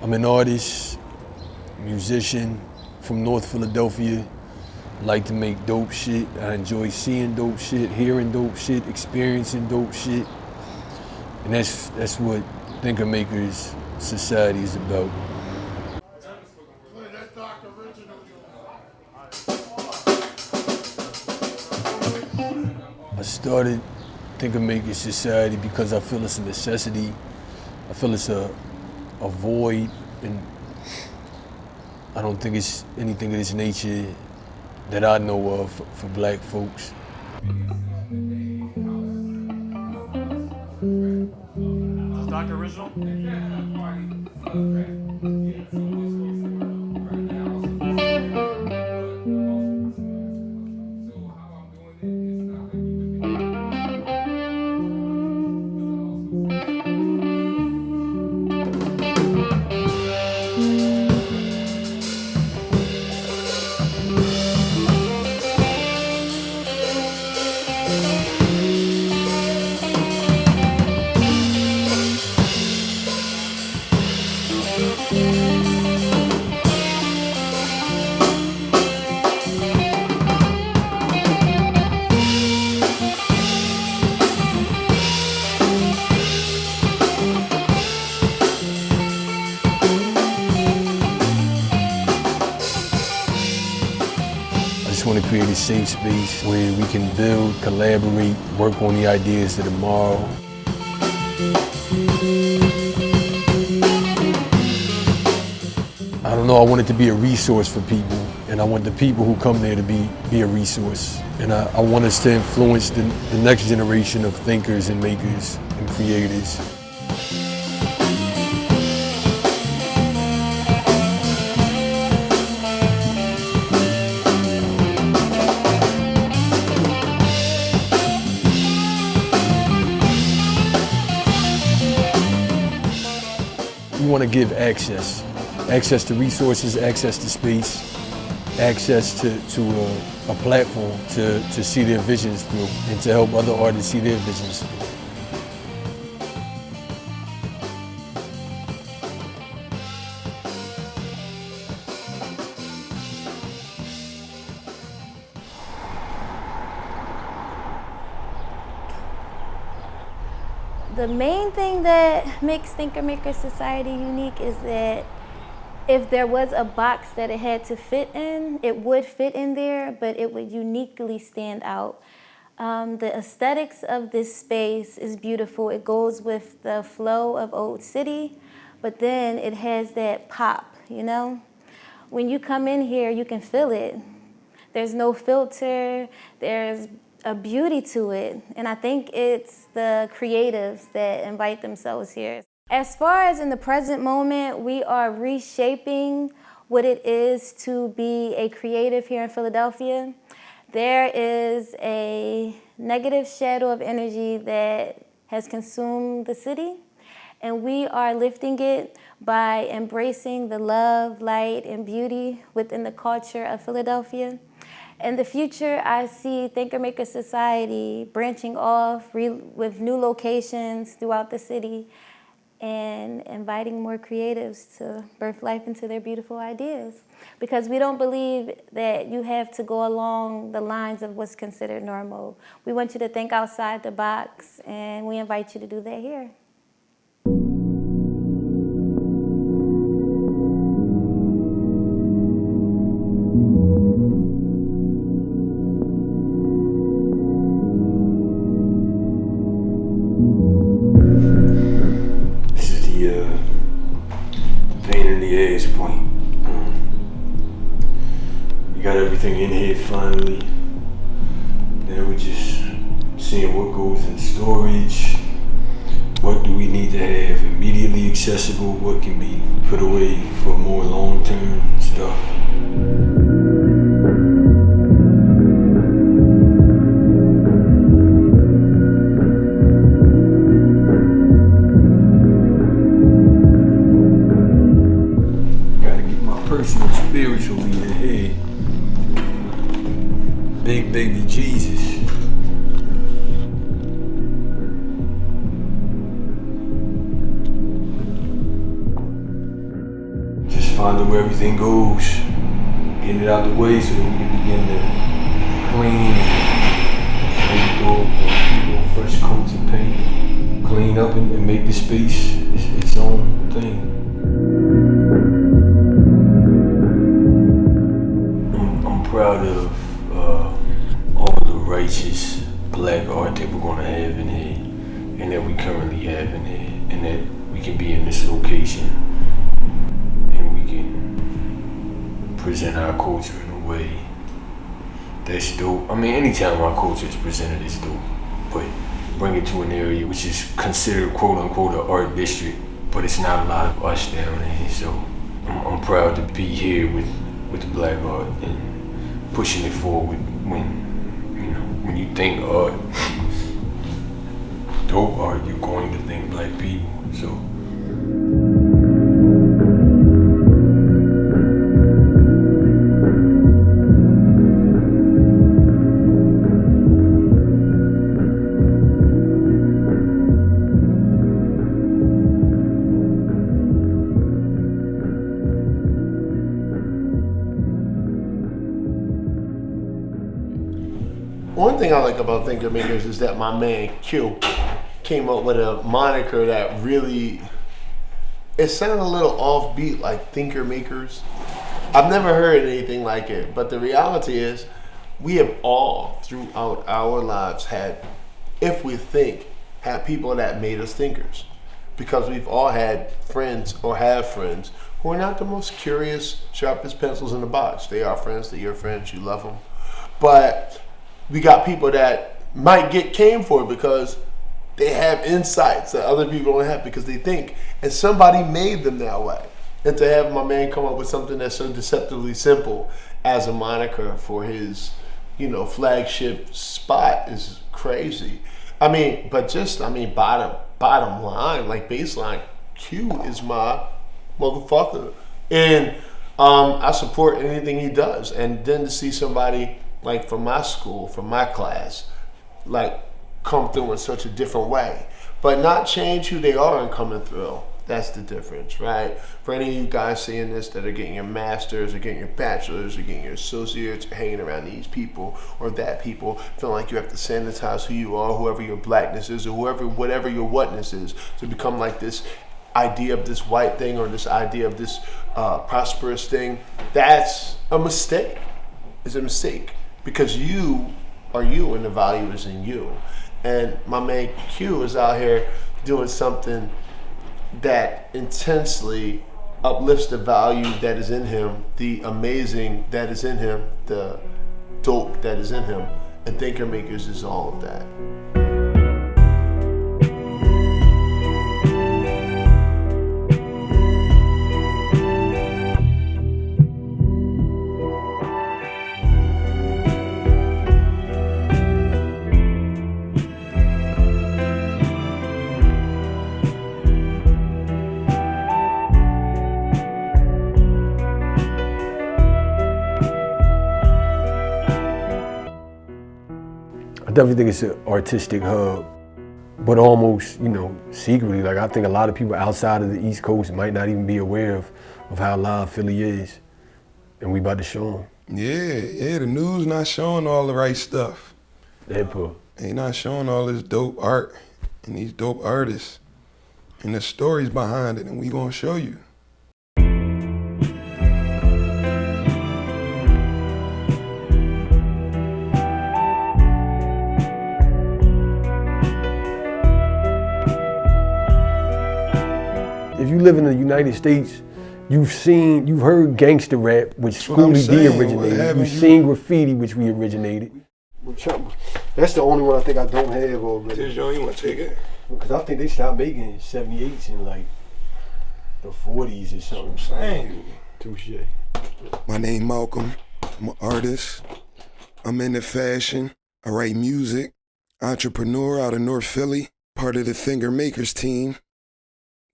I'm an artist, musician from North Philadelphia. I like to make dope shit. I enjoy seeing dope shit, hearing dope shit, experiencing dope shit. And that's what Thinker Makers Society is about. I started Thinker Makers Society because I feel it's a necessity. I feel it's a void, and I don't think it's anything of this nature that I know of for black folks. Is Dr. Original? I just want to create a safe space where we can build, collaborate, work on the ideas of tomorrow. I don't know, I want it to be a resource for people, and I want the people who come there to be a resource. And I want us to influence the next generation of thinkers and makers and creators. We want to give access to resources, access to space, access to a platform to see their visions through and to help other artists see their visions through. The main thing that makes Thinker Maker Society unique is that if there was a box that it had to fit in, it would fit in there, but it would uniquely stand out. The aesthetics of this space is beautiful. It goes with the flow of Old City, but then it has that pop, you know? When you come in here, you can feel it. There's no filter, there's a beauty to it, and I think it's the creatives that invite themselves here. As far as in the present moment, we are reshaping what it is to be a creative here in Philadelphia. There is a negative shadow of energy that has consumed the city, and we are lifting it by embracing the love, light, and beauty within the culture of Philadelphia. In the future, I see Thinker Maker Society branching off with new locations throughout the city and inviting more creatives to birth life into their beautiful ideas. Because we don't believe that you have to go along the lines of what's considered normal. We want you to think outside the box, and we invite you to do that here. Pain in the ass point. We got everything in here finally. Now we're just seeing what goes in storage. What do we need to have immediately accessible? What can be put away for more long-term stuff? Personal spiritual leader here, Big Baby Jesus. finding where everything goes, getting it out the way so that we can begin to clean and throw fresh coats of paint, clean up and make the space its own thing. I'm proud of all the righteous black art that we're gonna have in here, and that we currently have in here, and that we can be in this location, and we can present our culture in a way that's dope. I mean, anytime our culture is presented, it's dope, but bring it to an area which is considered quote unquote an art district, but it's not a lot of us down here, so I'm proud to be here with the black art and pushing it forward. When you think art, dope art, you're going to think black people, so. One thing I like about Thinker Makers is that my man Q came up with a moniker that really, it sounded a little offbeat, like Thinker Makers. I've never heard anything like it, but the reality is we have all throughout our lives had, if we think, had people that made us thinkers. Because we've all had friends or have friends who are not the most curious, sharpest pencils in the box. They are friends, they're your friends, you love them. But we got people that might get came for because they have insights that other people don't have because they think, and somebody made them that way. And to have my man come up with something that's so deceptively simple as a moniker for his, flagship spot is crazy. Bottom line, like baseline, Q is my motherfucker. And I support anything he does. And then to see somebody like from my school, from my class, like come through in such a different way, but not change who they are and coming through. That's the difference, right? For any of you guys seeing this that are getting your masters or getting your bachelors or getting your associates or hanging around these people or that people, feeling like you have to sanitize who you are, whoever your blackness is, or whatever your whatness is, to become like this idea of this white thing or this idea of this prosperous thing. That's a mistake. It's a mistake. Because you are you and the value is in you. And my man Q is out here doing something that intensely uplifts the value that is in him, the amazing that is in him, the dope that is in him. And Thinker Makers is all of that. I definitely think it's an artistic hub, but almost, secretly. Like, I think a lot of people outside of the East Coast might not even be aware of how live Philly is, and we about to show them. Yeah, the news not showing all the right stuff. They not showing all this dope art and these dope artists and the stories behind it, and we gonna show you. If you live in the United States, you've heard gangster rap, which Schoolie D originated. You've seen graffiti, which we originated. That's the only one I think I don't have already. You want to take it? Because I think they stopped making 78s in like the 40s or something. Slang. Touche. My name Malcolm. I'm an artist. I'm into fashion. I write music. Entrepreneur out of North Philly. Part of the Thinker Makers team.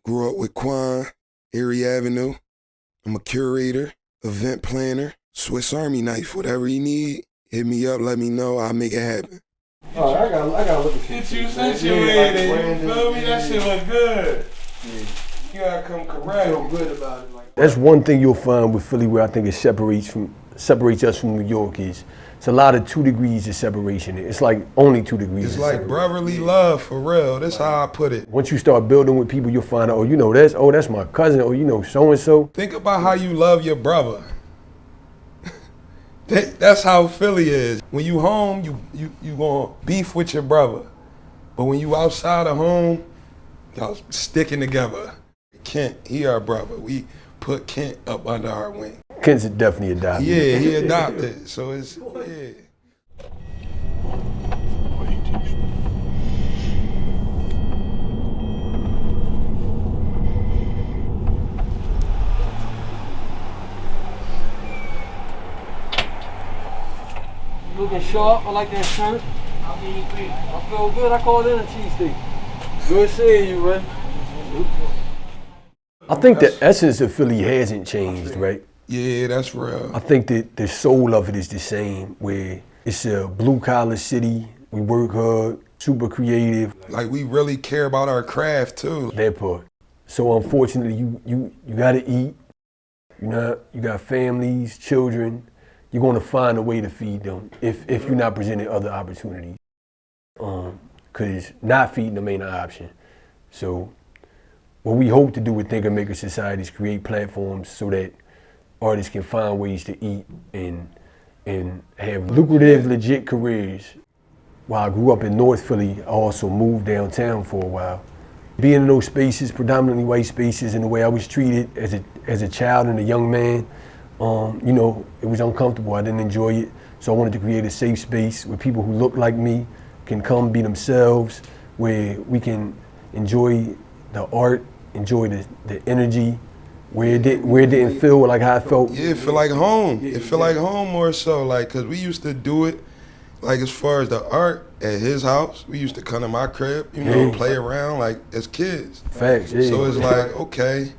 Grew up with Quan, Erie Avenue. I'm a curator, event planner, Swiss Army knife, whatever you need. Hit me up, let me know, I'll make it happen. Oh, I gotta look at Get you situated, you feel me? That shit look good. Yeah. You gotta come correct. I feel good about it. Like, That's one thing you'll find with Philly where I think it separates us from New York is it's a lot of 2 degrees of separation. It's like only 2 degrees. It's like brotherly love, for real. That's how I put it. Once you start building with people, you'll find out, that's my cousin, or so-and-so. Think about how you love your brother. That's how Philly is. When you home, you gonna beef with your brother. But when you outside of home, y'all sticking together. Kent, he our brother. We put Kent up under our wing. Kent's definitely adopted. Yeah, he adopted. So it's, yeah. Looking sharp, I like that shirt. I feel good, I called in a cheesesteak. Good seeing you, man. I think the essence of Philly hasn't changed, right? Yeah, that's real. I think that the soul of it is the same, where it's a blue-collar city, we work hard, super creative. Like, we really care about our craft, too. That part. So unfortunately, you gotta eat, you got families, children. You're gonna find a way to feed them if you're not presenting other opportunities. Cause not feeding them ain't an option. So what we hope to do with Thinker Maker Society is create platforms so that artists can find ways to eat and have lucrative, legit careers. While I grew up in North Philly, I also moved downtown for a while. Being in those spaces, predominantly white spaces, and the way I was treated as a child and a young man, it was uncomfortable. I didn't enjoy it. So I wanted to create a safe space where people who look like me can come be themselves, where we can enjoy the art, enjoy the energy, where it didn't feel like how I felt. Yeah, it feel like home. It feel like home more so, like, cause we used to do it, like as far as the art at his house, we used to come to my crib, play around like as kids. Facts, yeah. So it's like, okay,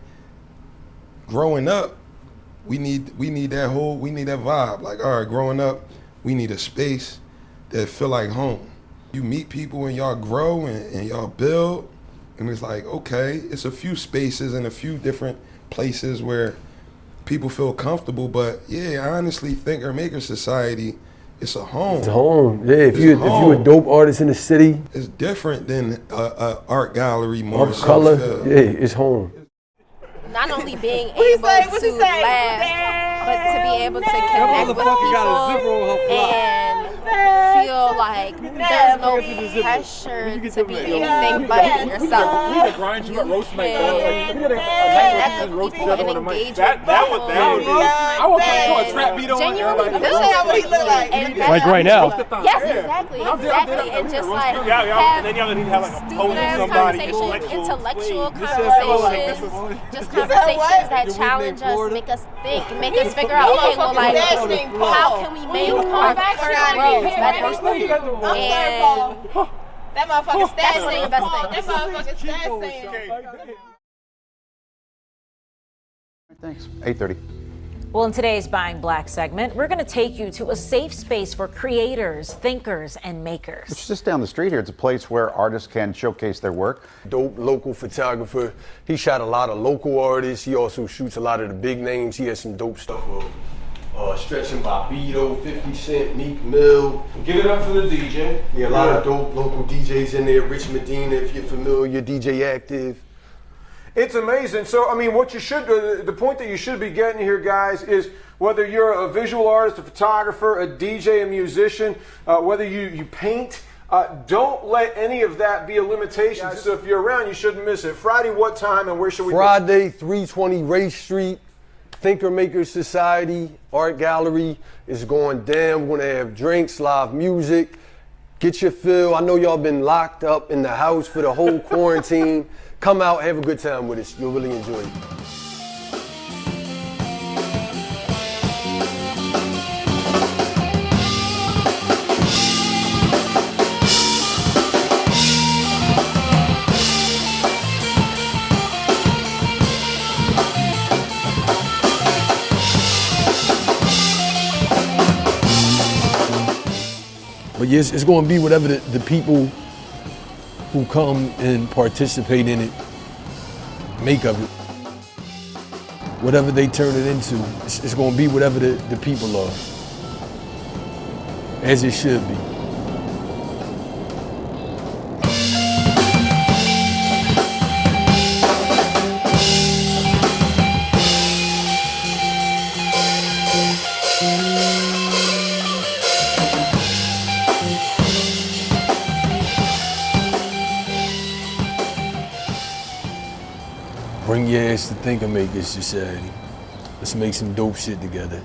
growing up, we need that vibe. Like, all right, growing up, we need a space that feel like home. You meet people and y'all grow and y'all build, and it's like, okay, it's a few spaces and a few different places where people feel comfortable, but yeah, I honestly think our Maker Society, it's a home. It's a home, yeah. If you're a dope artist in the city, it's different than a art gallery more. Of color, yeah, it's home. Not only being able to laugh, but to be able to connect with people and feel like there's no pressure to be anything but yourself. You can connect with people and engage with people. I want to show a trap beat on. Genuinely build. Like right now. Yes, exactly. And just like have student conversations, intellectual conversations, just conversations that challenge us, make us think, make us figure out, okay, well, like, how can we make our current roads better? And that motherfucker that's the best thing. That motherfucker stats. Thanks. 8:30. Well, in today's Buying Black segment, we're going to take you to a safe space for creators, thinkers, and makers. It's just down the street here. It's a place where artists can showcase their work. Dope local photographer. He shot a lot of local artists. He also shoots a lot of the big names. He has some dope stuff of Stretching Bobbito, 50 Cent, Meek Mill. Give it up for the DJ. Yeah, a lot of dope local DJs in there. Rich Medina, if you're familiar, DJ Active. It's amazing. So, I mean, what you should do, the point that you should be getting here, guys, is whether you're a visual artist, a photographer, a DJ, a musician, whether you paint, don't let any of that be a limitation. So if you're around, you shouldn't miss it. Friday, what time and where should we go? Friday, 320 Race Street, Thinker Maker Society, Art Gallery is going down. We're going to have drinks, live music. Get your fill. I know y'all been locked up in the house for the whole quarantine. Come out, have a good time with us. You'll really enjoy it. But yes, it's going to be whatever the people who come and participate in it make of it. whatever they turn it into, it's going to be whatever the people are, as it should be. Bring your ass to Thinker Makers Society. Let's make some dope shit together.